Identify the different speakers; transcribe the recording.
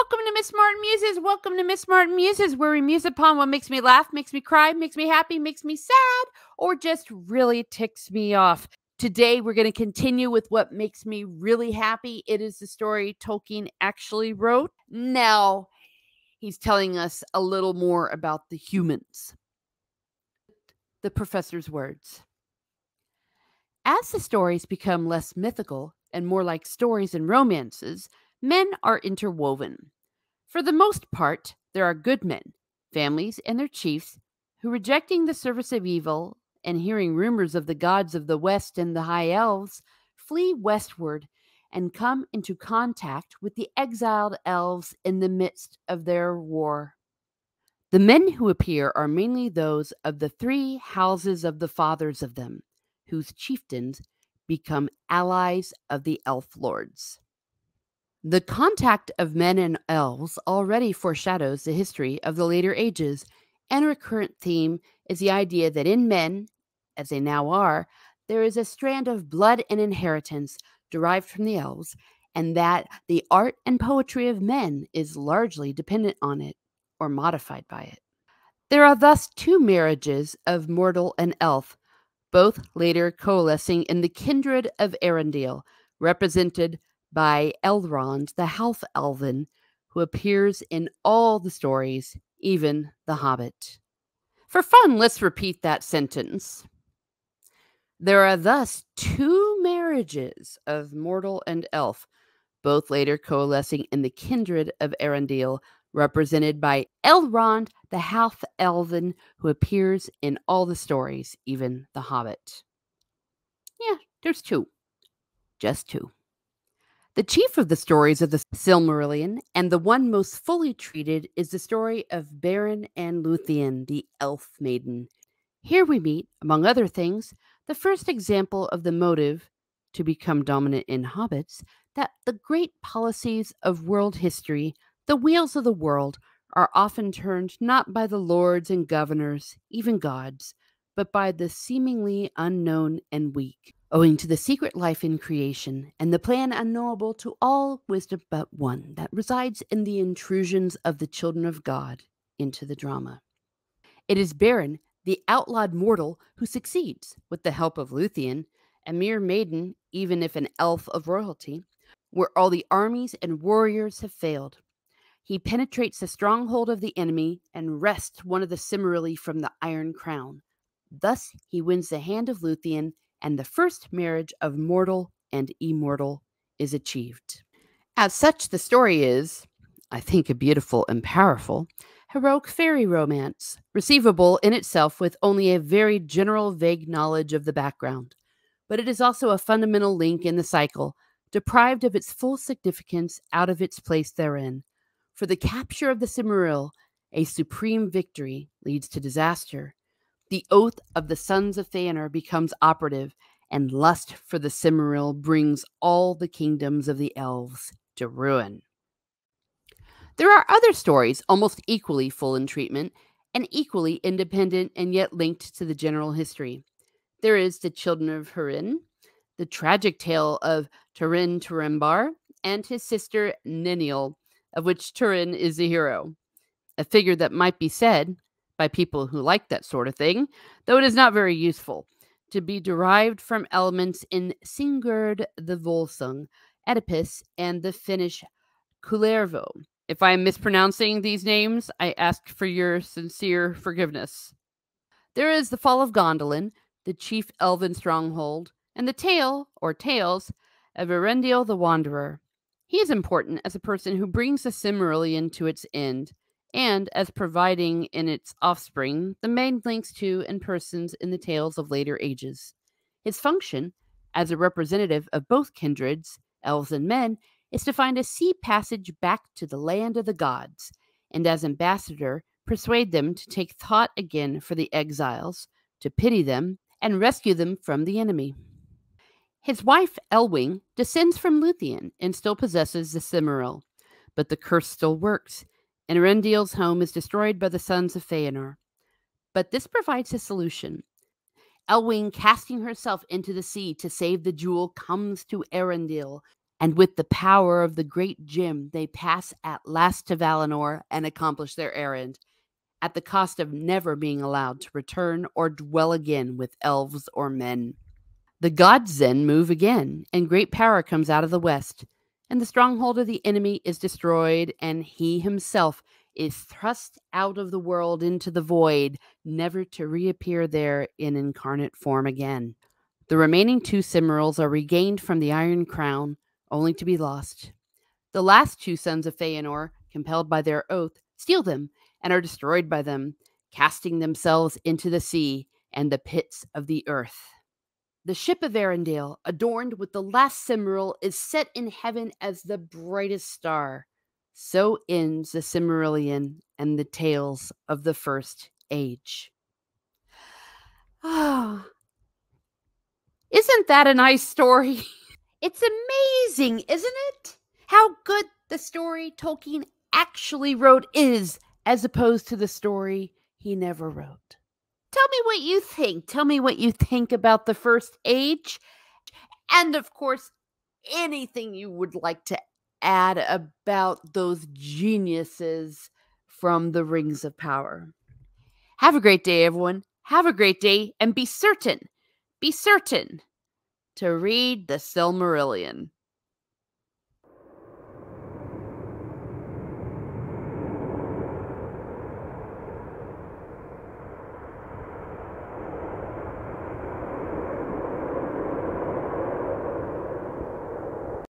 Speaker 1: Welcome to Miss Martin Muses. Welcome to Miss Martin Muses, where we muse upon what makes me laugh, makes me cry, makes me happy, makes me sad, or just really ticks me off. Today, we're going to continue with what makes me really happy. It is the story Tolkien actually wrote. Now, he's telling us a little more about the humans. The professor's words. As the stories become less mythical and more like stories and romances, men are interwoven. For the most part, there are good men, families and their chiefs, who, rejecting the service of evil and hearing rumors of the gods of the West and the high elves, flee westward and come into contact with the exiled elves in the midst of their war. The men who appear are mainly those of the three houses of the fathers of them, whose chieftains become allies of the elf lords. The contact of men and elves already foreshadows the history of the later ages, and a recurrent theme is the idea that in men, as they now are, there is a strand of blood and inheritance derived from the elves, and that the art and poetry of men is largely dependent on it, or modified by it. There are thus two marriages of mortal and elf, both later coalescing in the kindred of Arundel, represented by Elrond, the half-elven, who appears in all the stories, even The Hobbit. For fun, let's repeat that sentence. There are thus two marriages of mortal and elf, both later coalescing in the kindred of Arundel, represented by Elrond, the half-elven, who appears in all the stories, even The Hobbit. Yeah, there's two. Just two. The chief of the stories of the Silmarillion, and the one most fully treated, is the story of Beren and Luthien, the elf maiden. Here we meet, among other things, the first example of the motive, to become dominant in hobbits, that the great policies of world history, the wheels of the world, are often turned not by the lords and governors, even gods, but by the seemingly unknown and weak, owing to the secret life in creation and the plan unknowable to all wisdom but one that resides in the intrusions of the children of God into the drama. It is Beren, the outlawed mortal, who succeeds, with the help of Luthien, a mere maiden, even if an elf of royalty, where all the armies and warriors have failed. He penetrates the stronghold of the enemy and wrests one of the Silmarilli from the Iron Crown. Thus he wins the hand of Luthien, and the first marriage of mortal and immortal is achieved. As such, the story is, I think, a beautiful and powerful, heroic fairy romance, receivable in itself with only a very general, vague knowledge of the background. But it is also a fundamental link in the cycle, deprived of its full significance out of its place therein. For the capture of the Silmaril, a supreme victory, leads to disaster. The oath of the sons of Fëanor becomes operative, and lust for the Silmaril brings all the kingdoms of the elves to ruin. There are other stories almost equally full in treatment, and equally independent and yet linked to the general history. There is the Children of Húrin, the tragic tale of Turin Turambar and his sister Niniel, of which Turin is the hero, a figure that might be said, by people who like that sort of thing, though it is not very useful, to be derived from elements in Sigurd the Volsung, Oedipus, and the Finnish Kullervo. If I am mispronouncing these names, I ask for your sincere forgiveness. There is the Fall of Gondolin, the chief elven stronghold, and the tale, or tales, of Arundel the Wanderer. He is important as a person who brings the Silmarillion to its end, and as providing in its offspring the main links to and persons in the tales of later ages. His function, as a representative of both kindreds, elves and men, is to find a sea passage back to the land of the gods, and as ambassador, persuade them to take thought again for the exiles, to pity them, and rescue them from the enemy. His wife, Elwing, descends from Luthien and still possesses the Silmaril, but the curse still works, and Arendel's home is destroyed by the sons of Fëanor. But this provides a solution. Elwing, casting herself into the sea to save the jewel, comes to Arundel, And with the power of the great Jim, they pass at last to Valinor and accomplish their errand, at the cost of never being allowed to return or dwell again with elves or men. The gods then move again, and great power comes out of the west, and the stronghold of the enemy is destroyed, and he himself is thrust out of the world into the void, never to reappear there in incarnate form again. The remaining 2 Cimmerals are regained from the Iron Crown, only to be lost. The last 2 sons of Feanor, compelled by their oath, steal them and are destroyed by them, casting themselves into the sea and the pits of the earth. The ship of Arendelle, adorned with the last Cimmeral, is set in heaven as the brightest star. So ends the Cimmerillion and the tales of the First Age. Ah, isn't that a nice story? It's amazing, isn't it? How good the story Tolkien actually wrote is, as opposed to the story he never wrote. Tell me what you think. Tell me what you think about the First Age. And of course, anything you would like to add about those geniuses from the Rings of Power. Have a great day, everyone. Have a great day, and be certain to read the Silmarillion.